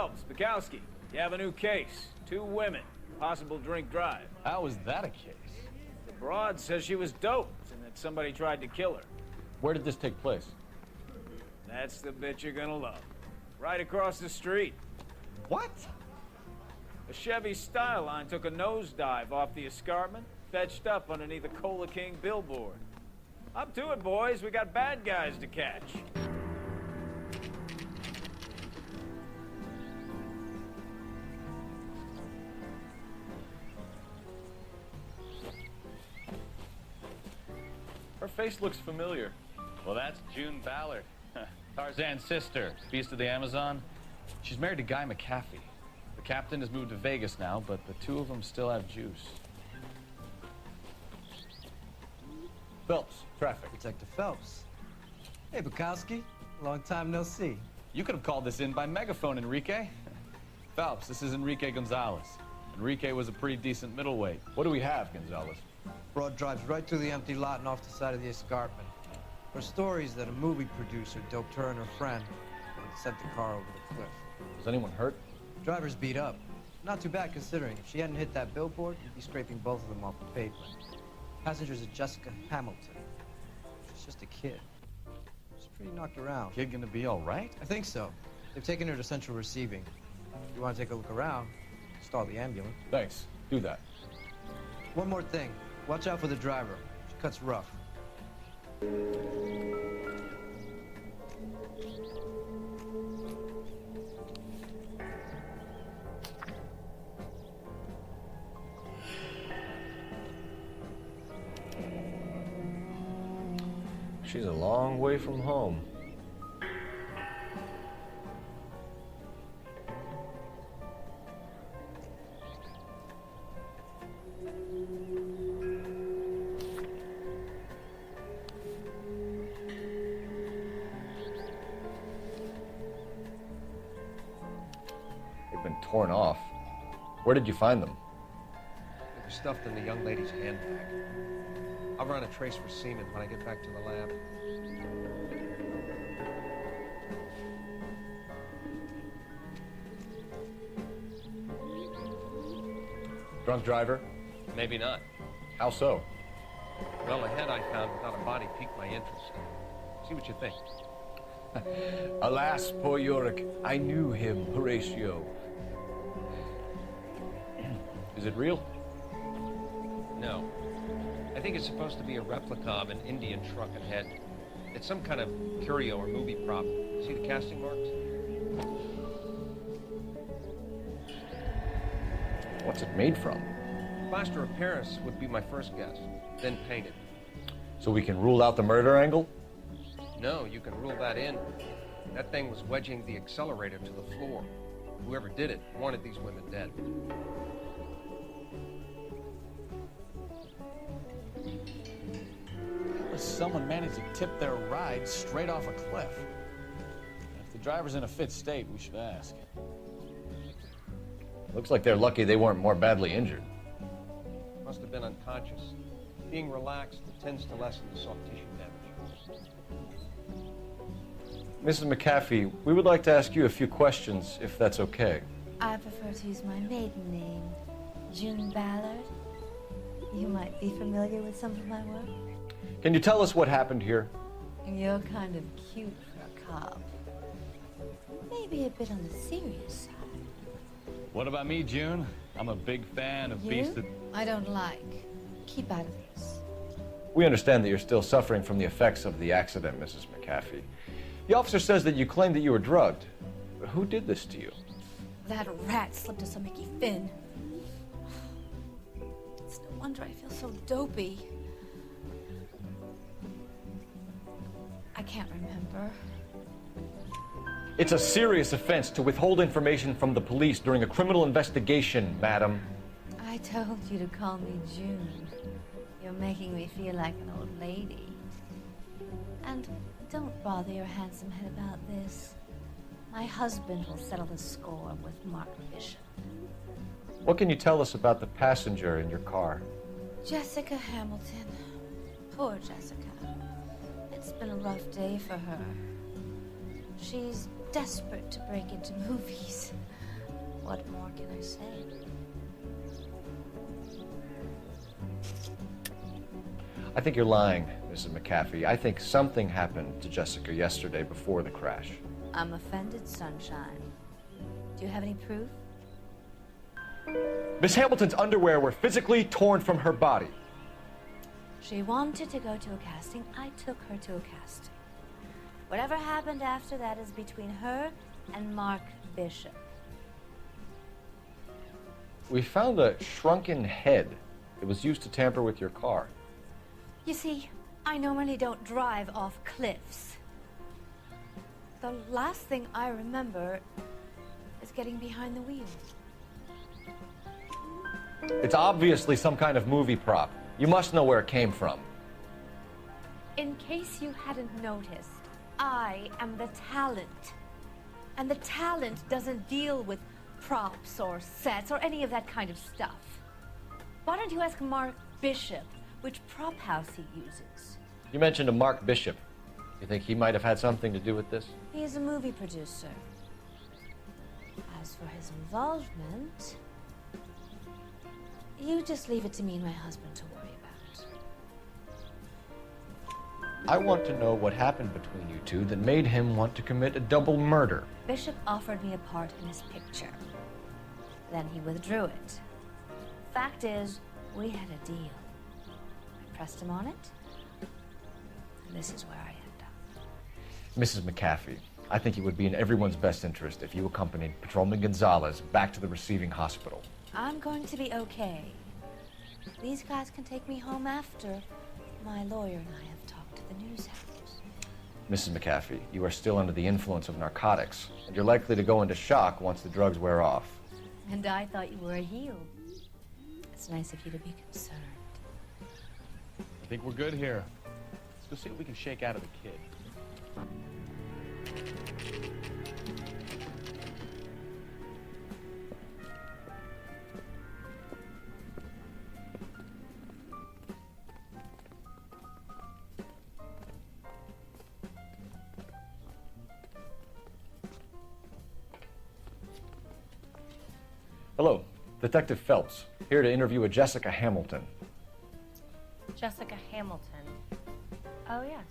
Phelps, Bukowski. You have a new case. 2 women. Possible drink drive. How is that a case? The broad says she was doped and that somebody tried to kill her. Where did this take place? That's the bit you're gonna love. Right across the street. What? A Chevy Styline took a nosedive off the escarpment, fetched up underneath a Cola King billboard. Up to it, boys. We got bad guys to catch. Her face looks familiar. Well, that's June Ballard, Tarzan's sister, beast of the Amazon. She's married to Guy McAfee. The captain has moved to Vegas now, but the 2 of them still have juice. Phelps, traffic. Detective Phelps. Hey, Bukowski. Long time no see. You could have called this in by megaphone, Enrique. Phelps, this is Enrique Gonzalez. Enrique was a pretty decent middleweight. What do we have, Gonzalez? Broad drives right through the empty lot and off the side of the escarpment. Her story is that a movie producer doped her and her friend and sent the car over the cliff. Was anyone hurt? Driver's beat up. Not too bad considering. If she hadn't hit that billboard, you'd be scraping both of them off the pavement. Passenger's a Jessica Hamilton. She's just a kid. She's pretty knocked around. Kid gonna be all right? I think so. They've taken her to central receiving. If you want to take a look around, stall the ambulance. Thanks. Do that. One more thing. Watch out for the driver. She cuts rough. She's a long way from home. They've been torn off. Where did you find them? They were stuffed in the young lady's handbag. I'll run a trace for semen when I get back to the lab. Drunk driver? Maybe not. How so? Well, the head I found without a body piqued my interest. See what you think. Alas, poor Yorick, I knew him, Horatio. Is it real? No. I think it's supposed to be a replica of an Indian shrunken head. It's some kind of curio or movie prop. See the casting marks? What's it made from? Plaster of Paris would be my first guess, then painted. So we can rule out the murder angle? No, you can rule that in. That thing was wedging the accelerator to the floor. Whoever did it wanted these women dead. Someone managed to tip their ride straight off a cliff. If the driver's in a fit state, we should ask. Looks like they're lucky they weren't more badly injured. Must have been unconscious. Being relaxed tends to lessen the soft tissue damage. Mrs. McAfee, we would like to ask you a few questions, if that's okay. I prefer to use my maiden name, June Ballard. You might be familiar with some of my work. Can you tell us what happened here? You're kind of cute for a cop. Maybe a bit on the serious side. What about me, June? I'm a big fan of You? beasts that... I don't like. Keep out of this. We understand that you're still suffering from the effects of the accident, Mrs. McAfee. The officer says that you claimed that you were drugged. But who did this to you? That rat slipped us a Mickey Finn. It's no wonder I feel so dopey. I can't remember. It's a serious offense to withhold information from the police during a criminal investigation, madam. I told you to call me June. You're making me feel like an old lady. And don't bother your handsome head about this. My husband will settle the score with Mark Bishop. What can you tell us about the passenger in your car? Jessica Hamilton. Poor Jessica. It's been a rough day for her. She's desperate to break into movies. What more can I say? I think you're lying, Mrs. McAfee. I think something happened to Jessica yesterday before the crash. I'm offended, Sunshine. Do you have any proof? Miss Hamilton's underwear were physically torn from her body. She wanted to go to a casting. I took her to a casting. Whatever happened after that is between her and Mark Bishop. We found a shrunken head that was used to tamper with your car. You see, I normally don't drive off cliffs. The last thing I remember is getting behind the wheel. It's obviously some kind of movie prop. You must know where it came from. In case you hadn't noticed, I am the talent. And the talent doesn't deal with props or sets or any of that kind of stuff. Why don't you ask Mark Bishop which prop house he uses? You mentioned a Mark Bishop. You think he might have had something to do with this? He is a movie producer. As for his involvement, you just leave it to me and my husband to worry about. I want to know what happened between you two that made him want to commit a double murder. Bishop offered me a part in his picture. Then he withdrew it. Fact is, we had a deal. I pressed him on it, and this is where I end up. Mrs. McAfee, I think it would be in everyone's best interest if you accompanied Patrolman Gonzalez back to the receiving hospital. I'm going to be okay. These guys can take me home after my lawyer and I have talked to the news house. Mrs. McAfee, you are still under the influence of narcotics, and you're likely to go into shock once the drugs wear off. And I thought you were a heel. It's nice of you to be concerned. I think we're good here. Let's go see what we can shake out of the kid. Hello, Detective Phelps, here to interview a Jessica Hamilton. Jessica Hamilton. Oh, yes.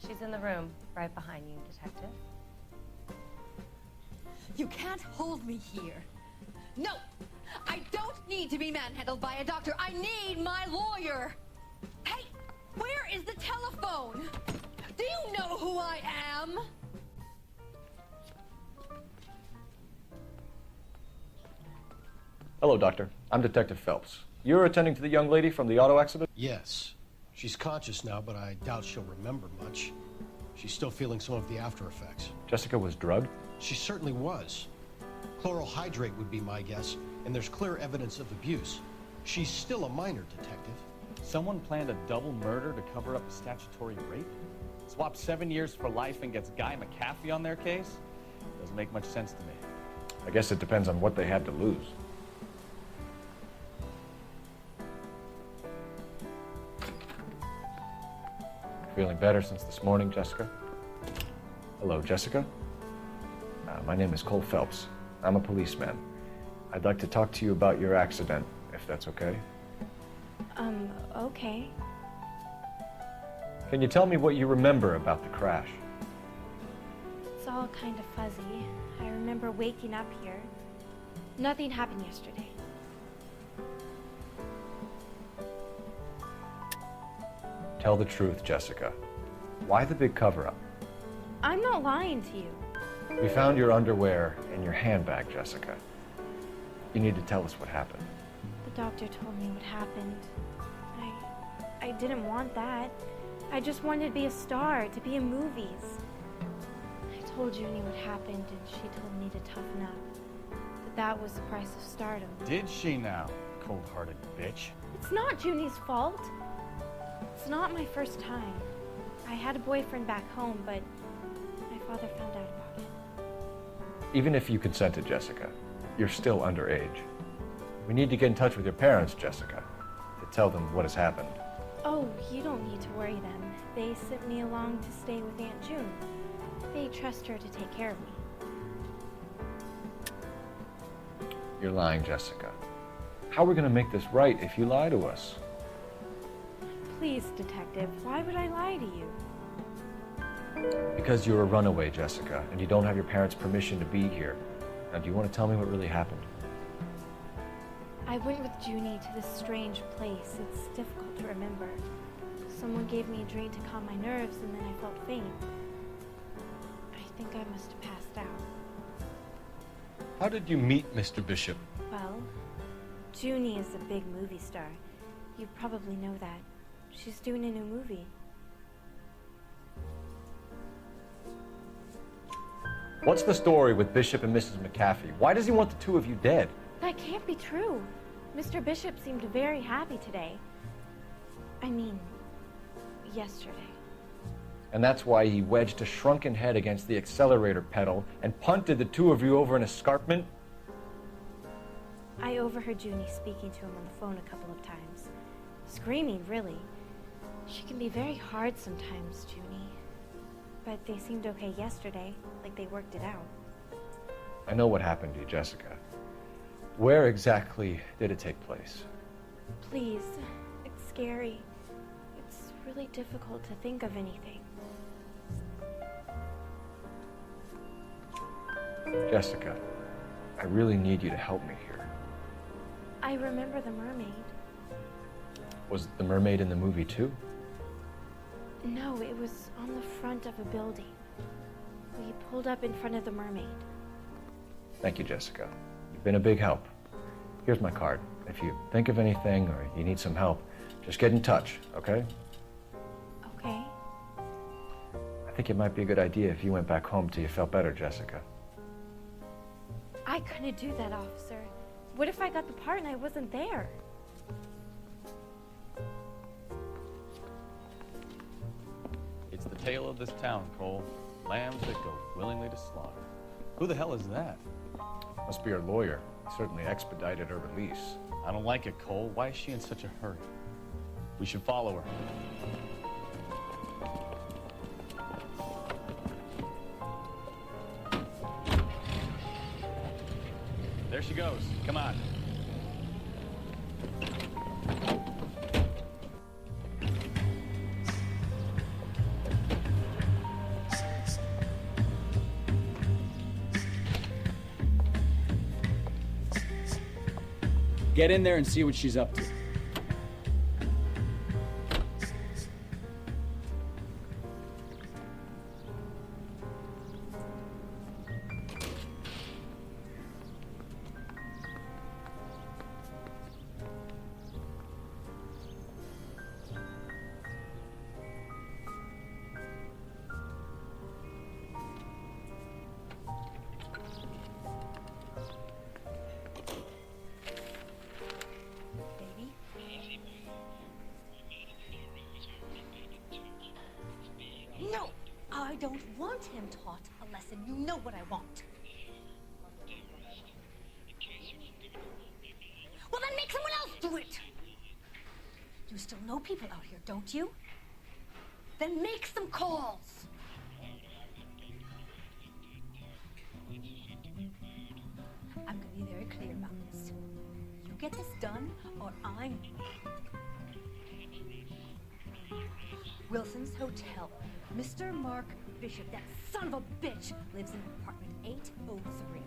She's in the room right behind you, Detective. You can't hold me here. No! I don't need to be manhandled by a doctor. I need my lawyer. Hey, where is the telephone? Do you know who I am? Hello, Doctor. I'm Detective Phelps. You're attending to the young lady from the auto accident? Yes. She's conscious now, but I doubt she'll remember much. She's still feeling some of the after effects. Jessica was drugged? She certainly was. Chloral hydrate would be my guess, and there's clear evidence of abuse. She's still a minor, Detective. Someone planned a double murder to cover up a statutory rape? Swap 7 years for life and gets Guy McAfee on their case? Doesn't make much sense to me. I guess it depends on what they had to lose. Feeling better since this morning, Jessica? Hello, Jessica. My name is Cole Phelps. I'm a policeman. I'd like to talk to you about your accident, if that's okay. Okay. Can you tell me what you remember about the crash? It's all kind of fuzzy. I remember waking up here. Nothing happened yesterday. Tell the truth, Jessica. Why the big cover-up? I'm not lying to you. We found your underwear in your handbag, Jessica. You need to tell us what happened. The doctor told me what happened. I didn't want that. I just wanted to be a star, to be in movies. I told Junie what happened, and she told me to toughen up. That was the price of stardom. Did she now? Cold-hearted bitch. It's not Junie's fault. It's not my first time. I had a boyfriend back home, but my father found out about it. Even if you consented, Jessica, you're still underage. We need to get in touch with your parents, Jessica, to tell them what has happened. Oh, you don't need to worry them. They sent me along to stay with Aunt June. They trust her to take care of me. You're lying, Jessica. How are we gonna make this right if you lie to us? Please, Detective, why would I lie to you? Because you're a runaway, Jessica, and you don't have your parents' permission to be here. Now, do you want to tell me what really happened? I went with Junie to this strange place. It's difficult to remember. Someone gave me a drink to calm my nerves, and then I felt faint. I think I must have passed out. How did you meet Mr. Bishop? Well, Junie is a big movie star. You probably know that. She's doing a new movie. What's the story with Bishop and Mrs. McAfee? Why does he want the two of you dead? That can't be true. Mr. Bishop seemed very happy today. I mean, yesterday. And that's why he wedged a shrunken head against the accelerator pedal and punted the two of you over an escarpment? I overheard Junie speaking to him on the phone a couple of times. Screaming, really. She can be very hard sometimes, Junie. But they seemed okay yesterday, like they worked it out. I know what happened to you, Jessica. Where exactly did it take place? Please, it's scary. It's really difficult to think of anything. Jessica, I really need you to help me here. I remember the mermaid. Was the mermaid in the movie too? No, it was on the front of a building. We pulled up in front of the mermaid. Thank you, Jessica. You've been a big help. Here's my card. If you think of anything or you need some help, just get in touch, okay? Okay. I think it might be a good idea if you went back home till you felt better, Jessica. I couldn't do that, officer. What if I got the part and I wasn't there? It's the tale of this town, Cole. Lambs that go willingly to slaughter. Who the hell is that? Must be her lawyer. He certainly expedited her release. I don't like it, Cole. Why is she in such a hurry? We should follow her. There she goes. Come on. Get in there and see what she's up to. No, I don't want him taught a lesson. You know what I want. Well, then make someone else do it. You still know people out here, don't you? Then make some calls. I'm gonna be very clear about this. You get this done, or I'm... Wilson's Hotel. Mr. Mark Bishop, that son of a bitch, lives in apartment 803.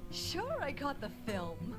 Sure, I caught the film.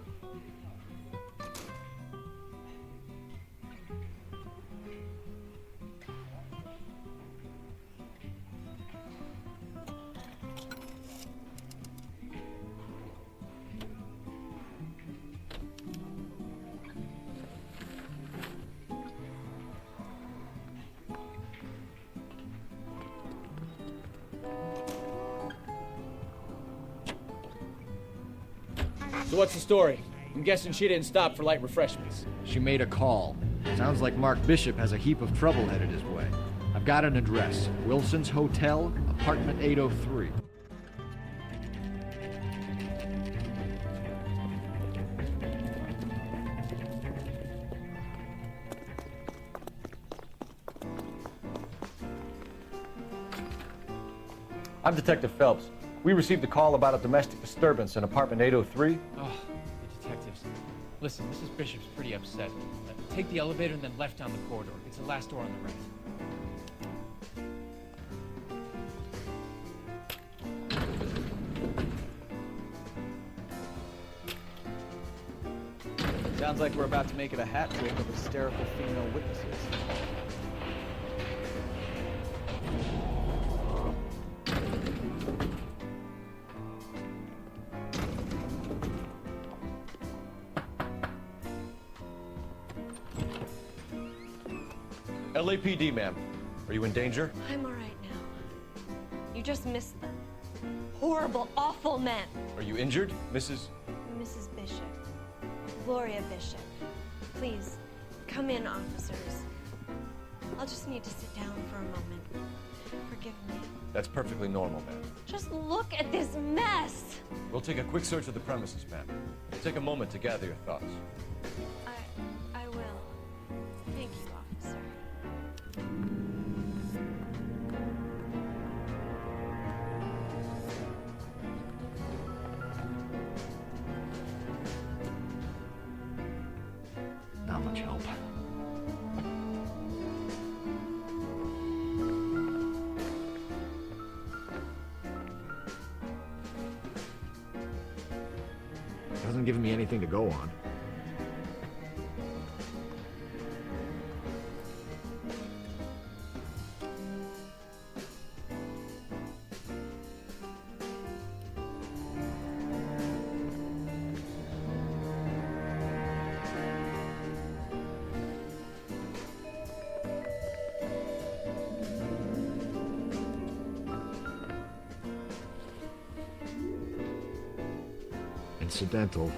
So what's the story? I'm guessing she didn't stop for light refreshments. She made a call. Sounds like Mark Bishop has a heap of trouble headed his way. I've got an address. Wilson's Hotel, apartment 803. I'm Detective Phelps. We received a call about a domestic disturbance in apartment 803. Oh, the detectives. Listen, Mrs. Bishop's pretty upset. Take the elevator and then left down the corridor. It's the last door on the right. Sounds like we're about to make it a hat trick of hysterical female witnesses. LAPD, ma'am. Are you in danger? I'm all right now. You just missed them. Horrible, awful men. Are you injured, Mrs.? Mrs. Bishop. Gloria Bishop. Please, come in, officers. I'll just need to sit down for a moment. Forgive me. That's perfectly normal, ma'am. Just look at this mess! We'll take a quick search of the premises, ma'am. Take a moment to gather your thoughts. I will. Thank you, officer. Not much help. Hasn't given me anything to go on. Incidental.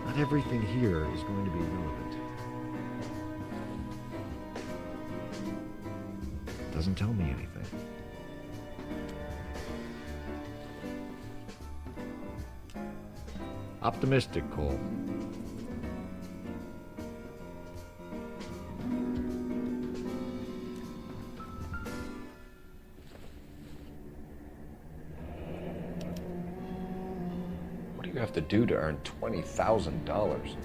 Not everything here is going to be relevant. Doesn't tell me anything. Optimistic, Cole. What do you have to do to earn $20,000?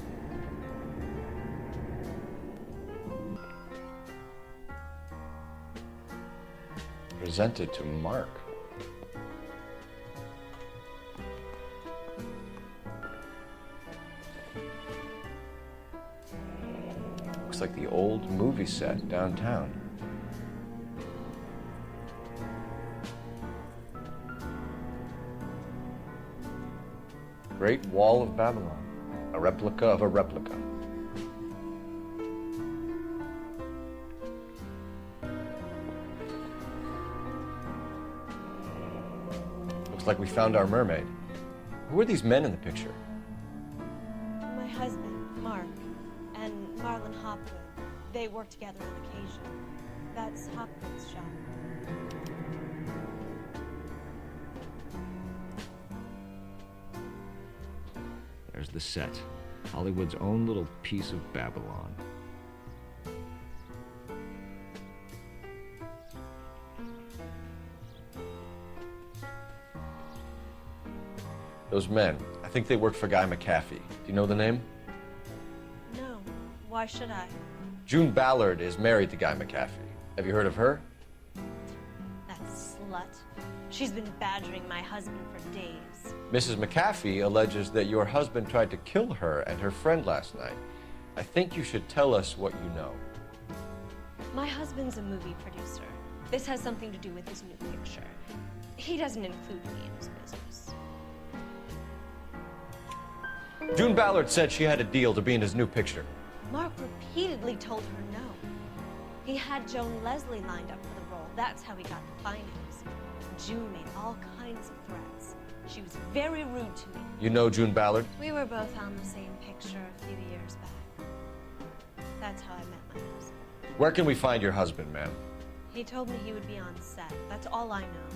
Presented to Mark. Looks like the old movie set downtown. Great Wall of Babylon, a replica of a replica. Looks like we found our mermaid. Who are these men in the picture? My husband, Mark, and Marlon Hopwood. They work together on occasion. That's Hopwood's shop. There's the set. Hollywood's own little piece of Babylon. Those men, I think they work for Guy McAfee. Do you know the name? No. Why should I? June Ballard is married to Guy McAfee. Have you heard of her? That slut. She's been badgering my husband for days. Mrs. McAfee alleges that your husband tried to kill her and her friend last night. I think you should tell us what you know. My husband's a movie producer. This has something to do with his new picture. He doesn't include me in his business. June Ballard said she had a deal to be in his new picture. Mark repeatedly told her no. He had Joan Leslie lined up for the role. That's how he got the finance. June made all kinds of threats. She was very rude to me. You know June Ballard? We were both on the same picture a few years back. That's how I met my husband. Where can we find your husband, ma'am? He told me he would be on set. That's all I know.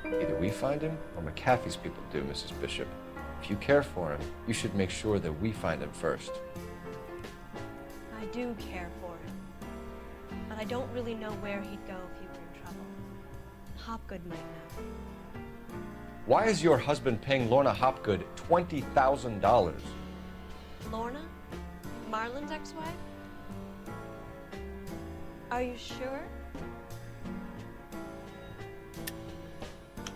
Either we find him or McAfee's people do, Mrs. Bishop. If you care for him, you should make sure that we find him first. I do care for him, but I don't really know where he'd go if he were in trouble. Hopgood might know. Why is your husband paying Lorna Hopgood $20,000? Lorna? Marlon's ex-wife? Are you sure?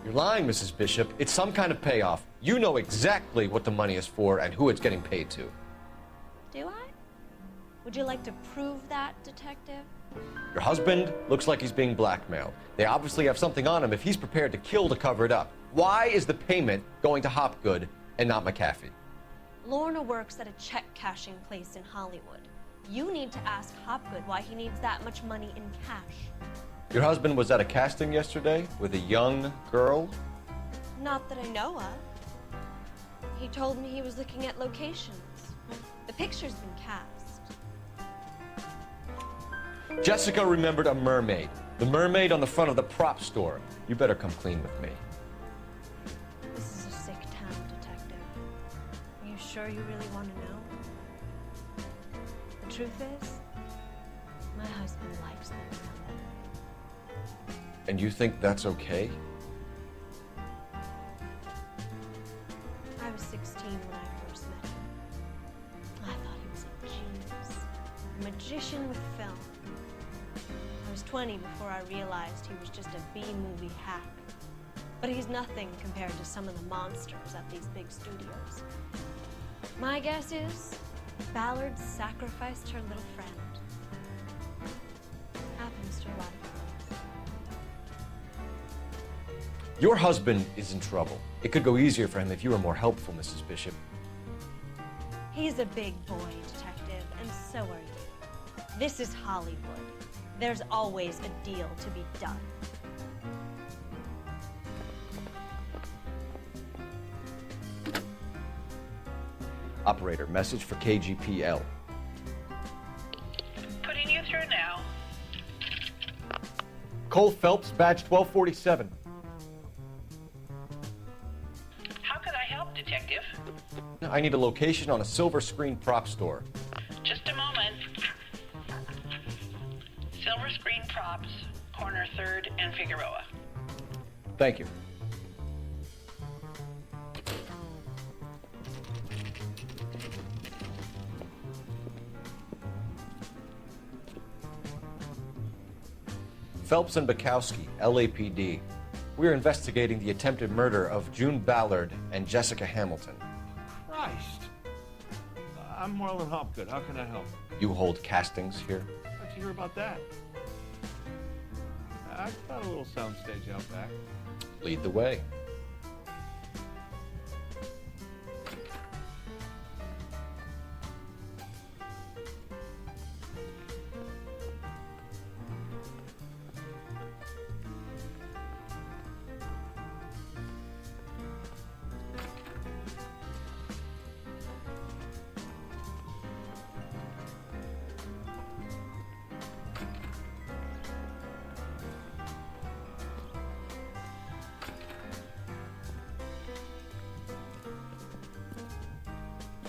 You're lying, Mrs. Bishop. It's some kind of payoff. You know exactly what the money is for and who it's getting paid to. Do I? Would you like to prove that, Detective? Your husband looks like he's being blackmailed. They obviously have something on him if he's prepared to kill to cover it up. Why is the payment going to Hopgood and not McAfee? Lorna works at a check-cashing place in Hollywood. You need to ask Hopgood why he needs that much money in cash. Your husband was at a casting yesterday with a young girl? Not that I know of. He told me he was looking at locations. The picture's been cast. Jessica remembered a mermaid. The mermaid on the front of the prop store. You better come clean with me. This is a sick town, Detective. Are you sure you really want to know? The truth is, my husband likes them around. And you think that's okay? I was 16 when I first met him. I thought he was a genius, a magician with film. I was 20 before I realized he was just a B-movie hack. But he's nothing compared to some of the monsters at these big studios. My guess is Ballard sacrificed her little friend. Happens to a lot of girls. Your husband is in trouble. It could go easier for him if you were more helpful, Mrs. Bishop. He's a big boy, Detective, and so are you. This is Hollywood. There's always a deal to be done. Operator, message for KGPL. Putting you through now. Cole Phelps, badge 1247. How can I help, Detective? I need a location on a silver screen prop store. Just a moment. Silver Screen Props, corner 3rd and Figueroa. Thank you. Phelps and Bukowski, LAPD. We're investigating the attempted murder of June Ballard and Jessica Hamilton. Christ. I'm Marlon Hopgood. How can I help? You hold castings here? How'd you hear about that? I've got a little soundstage out back. Lead the way.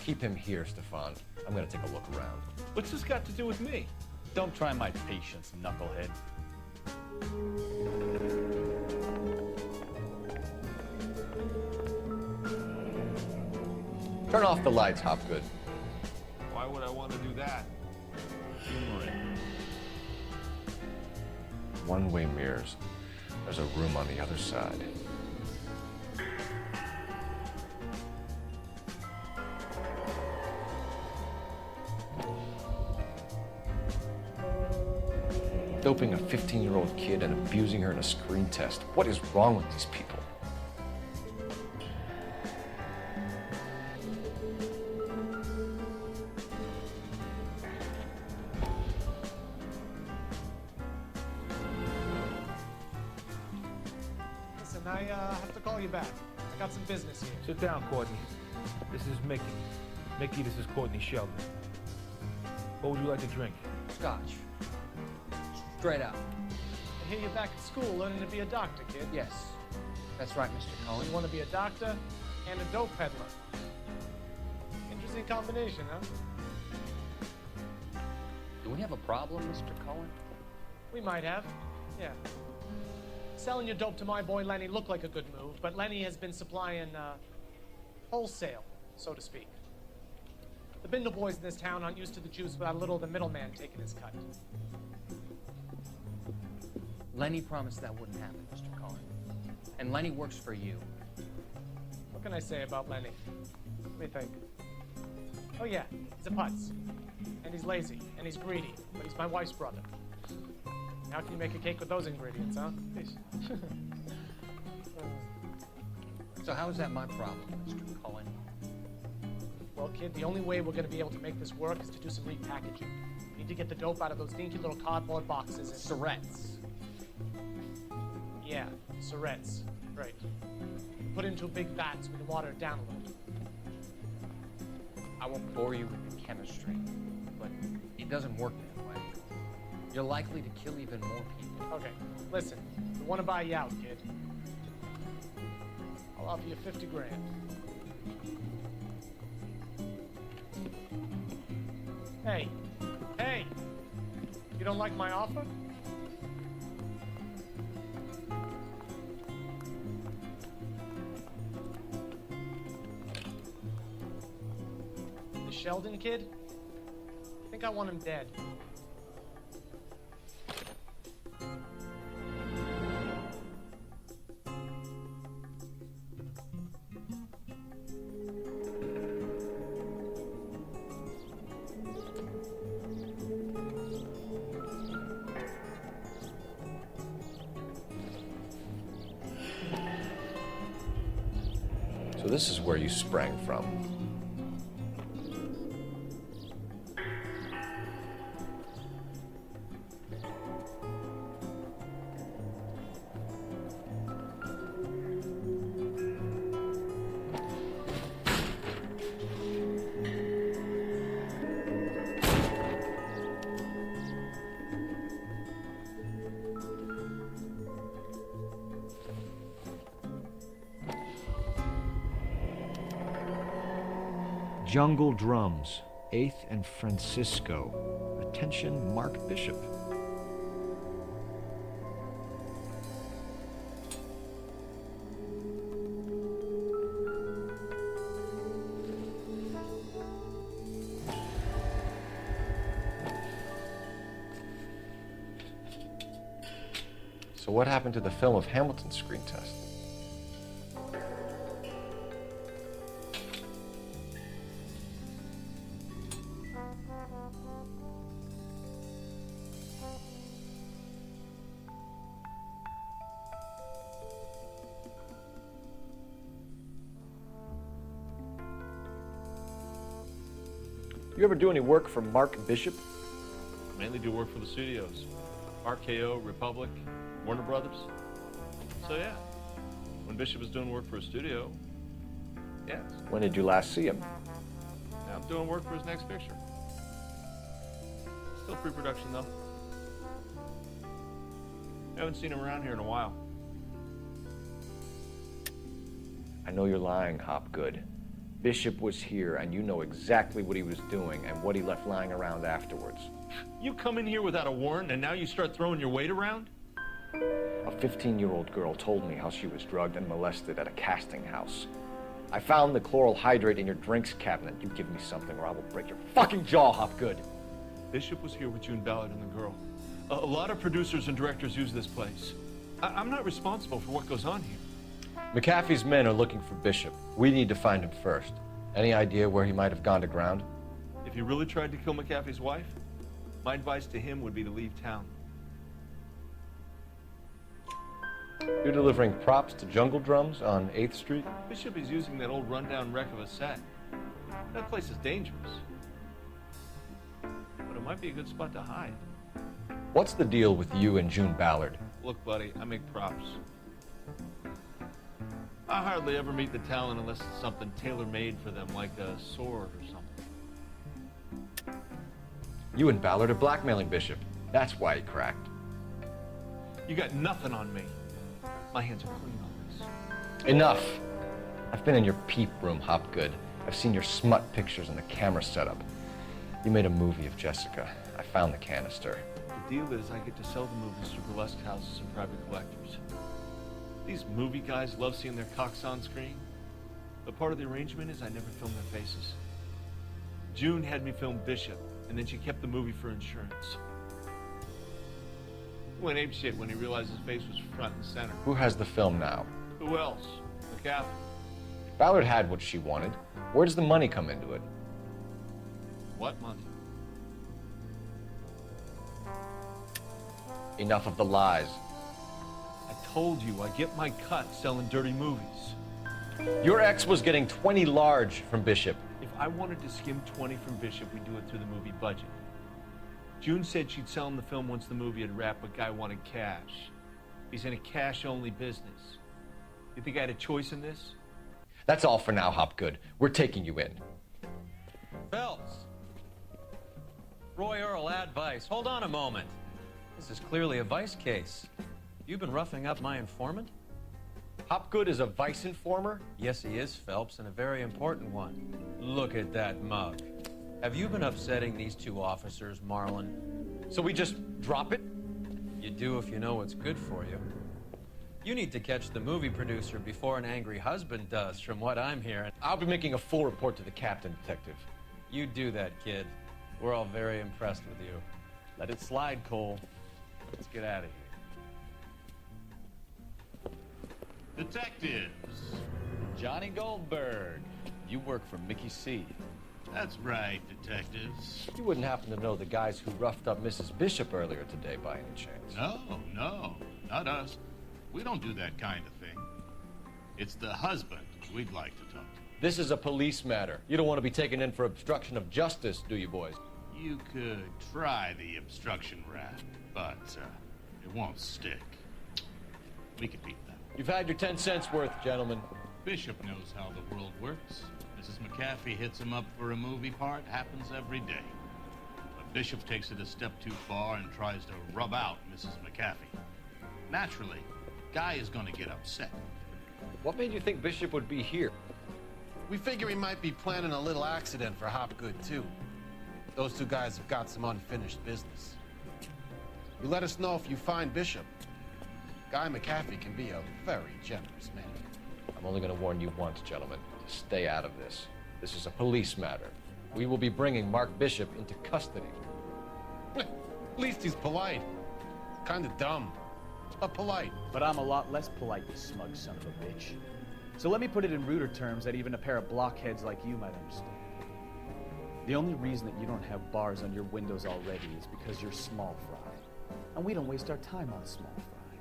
Keep him here, Stefan. I'm gonna take a look around. What's this got to do with me? Don't try my patience, knucklehead. Turn off the lights, Hopgood. Why would I want to do that? Humor it. One-way mirrors. There's a room on the other side. Doping a 15-year-old kid and abusing her in a screen test. What is wrong with these people? Listen, I have to call you back. I got some business here. Sit down, Courtney. This is Mickey. Mickey, this is Courtney Sheldon. What would you like to drink? Scotch. Straight out. I hear you're back at school learning to be a doctor, kid. Yes. That's right, Mr. You Cullen. want to be a doctor and a dope peddler. Interesting combination, huh? Do we have a problem, Mr. Cullen? We might have, yeah. Selling your dope to my boy Lenny looked like a good move, but Lenny has been supplying, wholesale, so to speak. The Bindle boys in this town aren't used to the juice without a little of the middleman taking his cut. Lenny promised that wouldn't happen, Mr. Cullen. And Lenny works for you. What can I say about Lenny? Let me think. Oh yeah, he's a putz. And he's lazy, and he's greedy, but he's my wife's brother. How can you make a cake with those ingredients, huh? So how is that my problem, Mr. Cullen? Well, kid, the only way we're gonna be able to make this work is to do some repackaging. We need to get the dope out of those dinky little cardboard boxes and... Surrettes. Yeah, surrettes. Right. Put it into big vats so we can water it down a little. I won't bore you with the chemistry, but it doesn't work that way. You're likely to kill even more people. Okay, listen. We want to buy you out, kid. I'll offer you 50 grand. Hey. Hey! You don't like my offer? The Sheldon kid? I think I want him dead. So this is where you sprang from. Jungle Drums, 8th and Francisco. Attention, Mark Bishop. So what happened to the film of Hamilton's screen test? You ever do any work for Mark Bishop? Mainly do work for the studios. RKO, Republic, Warner Brothers. So yeah, when Bishop was doing work for a studio, yes. When did you last see him? Now I'm doing work for his next picture. Still pre-production though. Haven't seen him around here in a while. I know you're lying, Hopgood. Bishop was here, and you know exactly what he was doing and what he left lying around afterwards. You come in here without a warrant, and now you start throwing your weight around? A 15-year-old girl told me how she was drugged and molested at a casting house. I found the chloral hydrate in your drinks cabinet. You give me something or I will break your fucking jaw, Hopgood. Bishop was here with June Ballard and the girl. A lot of producers and directors use this place. I'm not responsible for what goes on here. McAfee's men are looking for Bishop. We need to find him first. Any idea where he might have gone to ground? If he really tried to kill McAfee's wife, my advice to him would be to leave town. You're delivering props to Jungle Drums on 8th Street? Bishop is using that old rundown wreck of a set. That place is dangerous. But it might be a good spot to hide. What's the deal with you and June Ballard? Look, buddy, I make props. I hardly ever meet the talent unless it's something tailor-made for them, like a sword or something. You and Ballard are blackmailing Bishop. That's why he cracked. You got nothing on me. My hands are clean on this. Enough. I've been in your peep room, Hopgood. I've seen your smut pictures and the camera setup. You made a movie of Jessica. I found the canister. The deal is I get to sell the movies to burlesque houses and private collectors. These movie guys love seeing their cocks on screen, but part of the arrangement is I never film their faces. June had me film Bishop, and then she kept the movie for insurance. He went apeshit when he realized his face was front and center. Who has the film now? Who else? McCaffrey. Ballard had what she wanted. Where does the money come into it? What money? Enough of the lies. I told you, I get my cut selling dirty movies. Your ex was getting 20 large from Bishop. If I wanted to skim 20 from Bishop, we'd do it through the movie budget. June said she'd sell him the film once the movie had wrapped, but Guy wanted cash. He's in a cash-only business. You think I had a choice in this? That's all for now, Hopgood. We're taking you in. Phelps. Roy Earl, advice. Hold on a moment. This is clearly a vice case. You've been roughing up my informant? Hopgood is a vice informer? Yes, he is, Phelps, and a very important one. Look at that mug. Have you been upsetting these two officers, Marlon? So we just drop it? You do if you know what's good for you. You need to catch the movie producer before an angry husband does, from what I'm hearing. I'll be making a full report to the captain, Detective. You do that, kid. We're all very impressed with you. Let it slide, Cole. Let's get out of here. Detectives. Johnny Goldberg. You work for Mickey C. That's right, detectives. You wouldn't happen to know the guys who roughed up Mrs. Bishop earlier today by any chance? No, not us. We don't do that kind of thing. It's the husband we'd like to talk to. This is a police matter. You don't want to be taken in for obstruction of justice, do you, boys? You could try the obstruction rap, but it won't stick. We could beat that. You've had your 10 cents worth, gentlemen. Bishop knows how the world works. Mrs. McCaffrey hits him up for a movie part. Happens every day. But Bishop takes it a step too far and tries to rub out Mrs. McCaffrey. Naturally, Guy is going to get upset. What made you think Bishop would be here? We figure he might be planning a little accident for Hopgood, too. Those two guys have got some unfinished business. You let us know if you find Bishop. Guy McCaffrey can be a very generous man. I'm only going to warn you once, gentlemen, to stay out of this. This is a police matter. We will be bringing Mark Bishop into custody. At least he's polite. Kind of dumb, but polite. But I'm a lot less polite, you smug son of a bitch. So let me put it in ruder terms that even a pair of blockheads like you might understand. The only reason that you don't have bars on your windows already is because you're small fry. And we don't waste our time on small fry.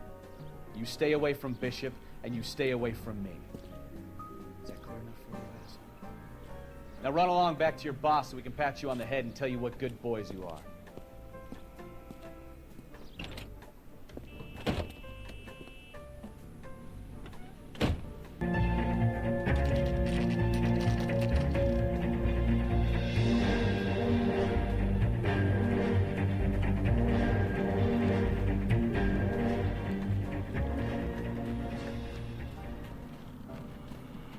You stay away from Bishop, and you stay away from me. Is that clear enough for you, asshole? Now run along back to your boss so we can pat you on the head and tell you what good boys you are.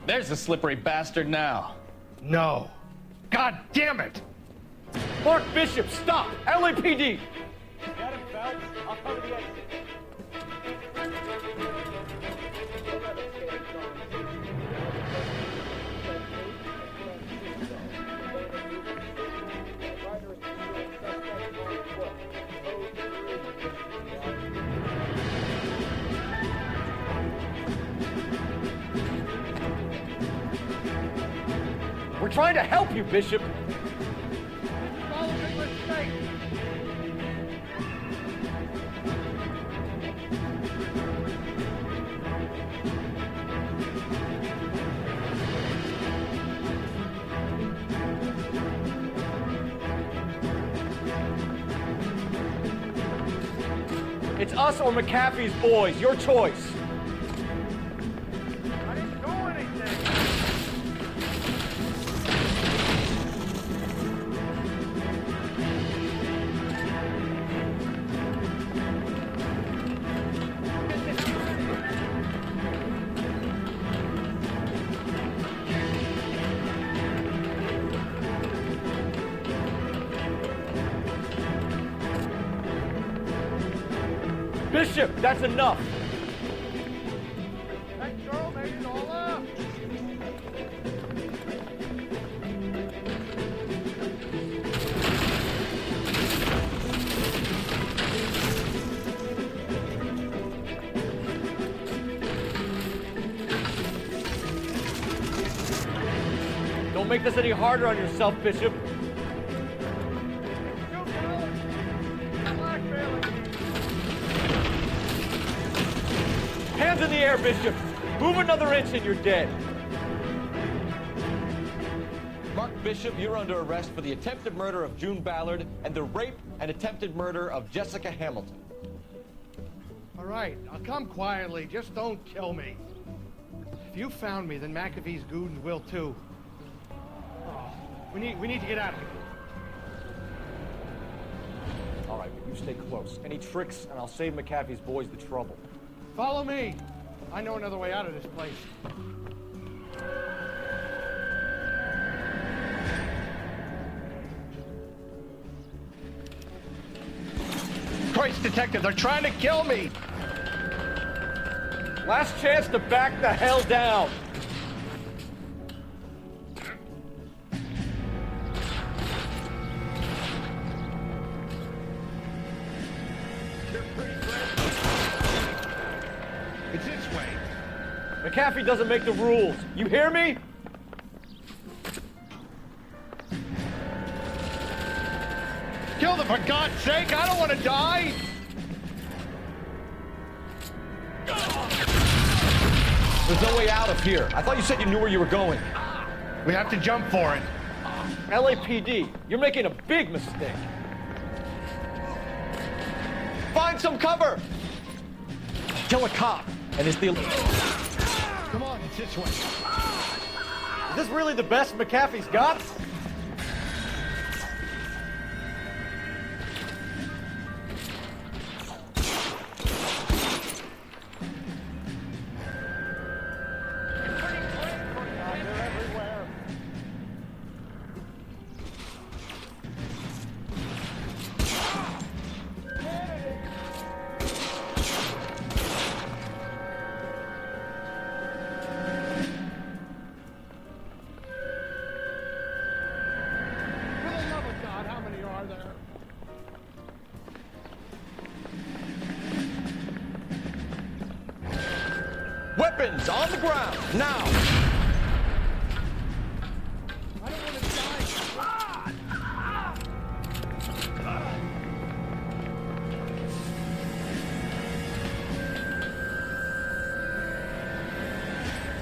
There's the slippery bastard now. No. God damn it! Mark Bishop, stop! LAPD! Got him, Phelps. I'll cover the exit. We're trying to help you, Bishop. It's us or McAfee's boys. Your choice. I didn't do anything. Bishop, that's enough! That girl made it all up! Don't make this any harder on yourself, Bishop. Hands in the air, Bishop. Move another inch and you're dead. Mark Bishop, you're under arrest for the attempted murder of June Ballard and the rape and attempted murder of Jessica Hamilton. All right, I'll come quietly. Just don't kill me. If you found me, then McAfee's goons will too. Oh, we need to get out of here. All right, but you stay close. Any tricks, and I'll save McAfee's boys the trouble. Follow me. I know another way out of this place. Christ, detective, they're trying to kill me! Last chance to back the hell down! It's this way. McAfee doesn't make the rules. You hear me? Kill them, for God's sake! I don't want to die! There's no way out of here. I thought you said you knew where you were going. We have to jump for it. LAPD, you're making a big mistake. Find some cover! Kill a cop, and it's the... Come on, it's this way. Is this really the best McAfee's got? Weapons on the ground, now! I don't want to die.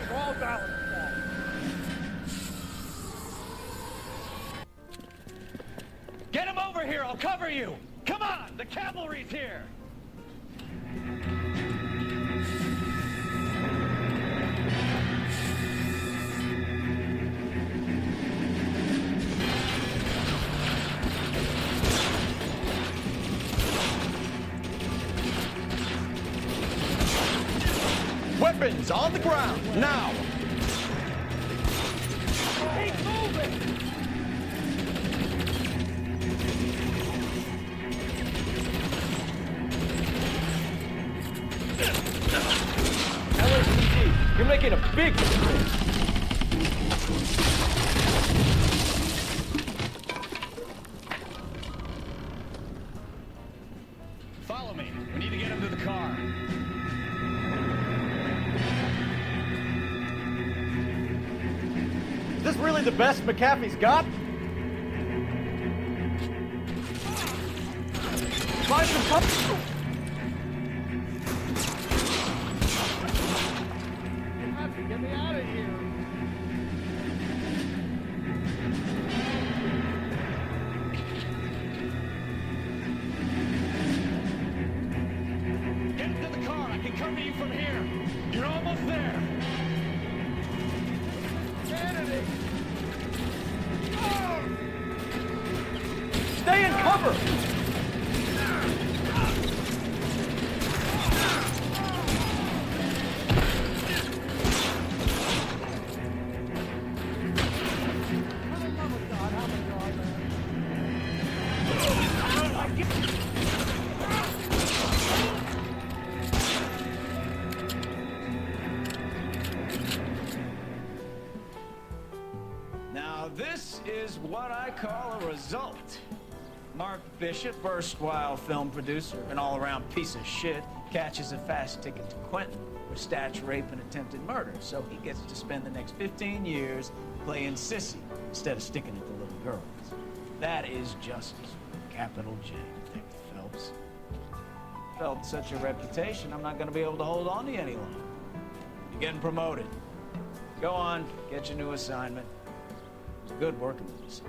It's all Dallas' fault. Get him over here, I'll cover you! Come on, the cavalry's here! Weapons on the ground, now! Keep moving! LAPD, you're making a big mistake. Follow me. We need to get him to the car. Is this really the best McAfee's got? Find some cover. Get me out of here. Get into the car. I can cover you from here. You're almost there. Kennedy! Stay in cover! what I call a result. Mark Bishop, erstwhile film producer, an all-around piece of shit, catches a fast ticket to Quentin for statue rape and attempted murder, so he gets to spend the next 15 years playing sissy instead of sticking it to little girls. That is justice, capital J, Detective Phelps. Felt such a reputation, I'm not going to be able to hold on to you any longer. You're getting promoted. Go on, get your new assignment. It was good working with you, son.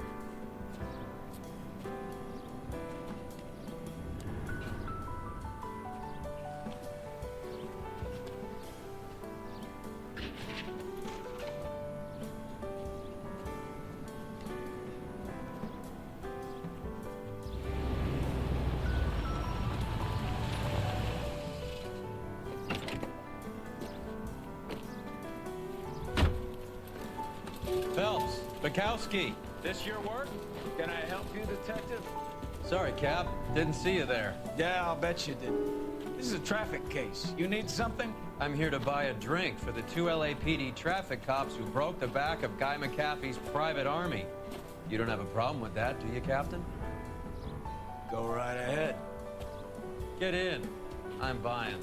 Phelps, Bukowski. This your work? Can I help you, Detective? Sorry, Cap. Didn't see you there. Yeah, I'll bet you did. This is a traffic case. You need something? I'm here to buy a drink for the 2 LAPD traffic cops who broke the back of Guy McAfee's private army. You don't have a problem with that, do you, Captain? Go right ahead. Get in. I'm buying.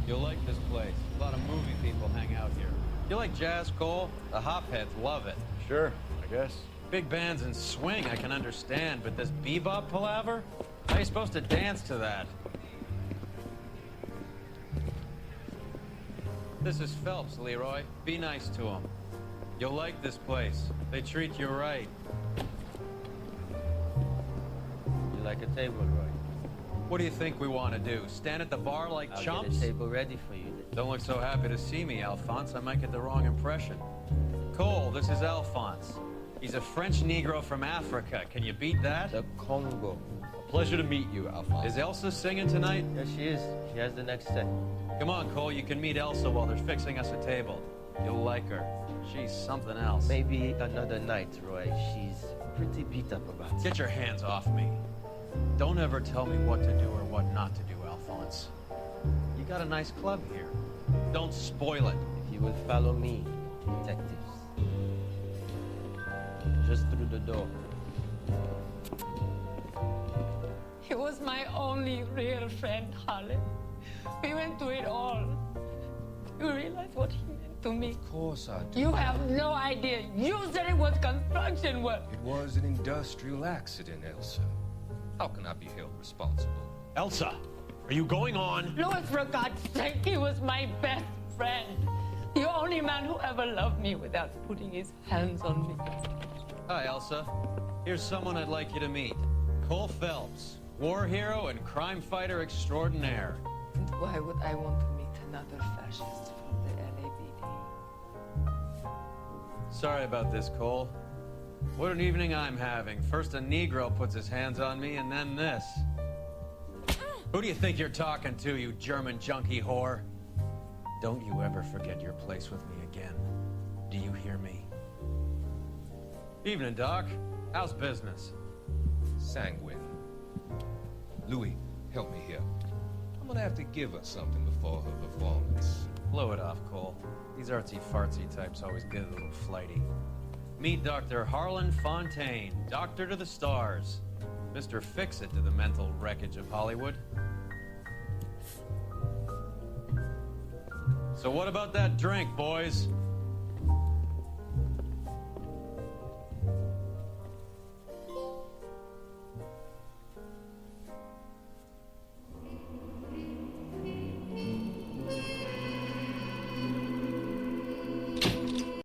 You'll like this place. A lot of movie people hang out here. You like jazz, Cole? The hopheads love it. Sure, I guess. Big bands and swing I can understand, but this bebop palaver? How are you supposed to dance to that? This is Phelps, Leroy. Be nice to him. You'll like this place. They treat you right. You like a table, Roy? What do you think we want to do? Stand at the bar like I'll chumps? get a table ready for you. Don't look so happy to see me, Alphonse. I might get the wrong impression. Cole, this is Alphonse. He's a French Negro from Africa. Can you beat that? The Congo. A pleasure to meet you, Alphonse. Is Elsa singing tonight? Yes, she is. She has the next set. Come on, Cole. You can meet Elsa while they're fixing us a table. You'll like her. She's something else. Maybe another night, Roy. She's pretty beat up about it. Get your hands off me. Don't ever tell me what to do or what not to do, Alphonse. You got a nice club here. Don't spoil it. If you would follow me, detectives. Just through the door. He was my only real friend, Harlan. We went through it all. You realize what he meant to me? Of course I do. You have no idea. You said it was construction work. It was an industrial accident, Elsa. How can I be held responsible? Elsa, are you going on? Louis, for God's sake, he was my best friend. The only man who ever loved me without putting his hands on me. Hi, Elsa. Here's someone I'd like you to meet. Cole Phelps, war hero and crime fighter extraordinaire. And why would I want to meet another fascist from the LAPD? Sorry about this, Cole. What an evening I'm having. First a Negro puts his hands on me, and then this. Who do you think you're talking to, you German junkie whore? Don't you ever forget your place with me again. Do you hear me? Evening, Doc. How's business? Sanguine. Louis, help me here. I'm gonna have to give her something before her performance. Blow it off, Cole. These artsy-fartsy types always get a little flighty. Meet Dr. Harlan Fontaine, doctor to the stars. Mr. Fix-It to the mental wreckage of Hollywood. So what about that drink, boys?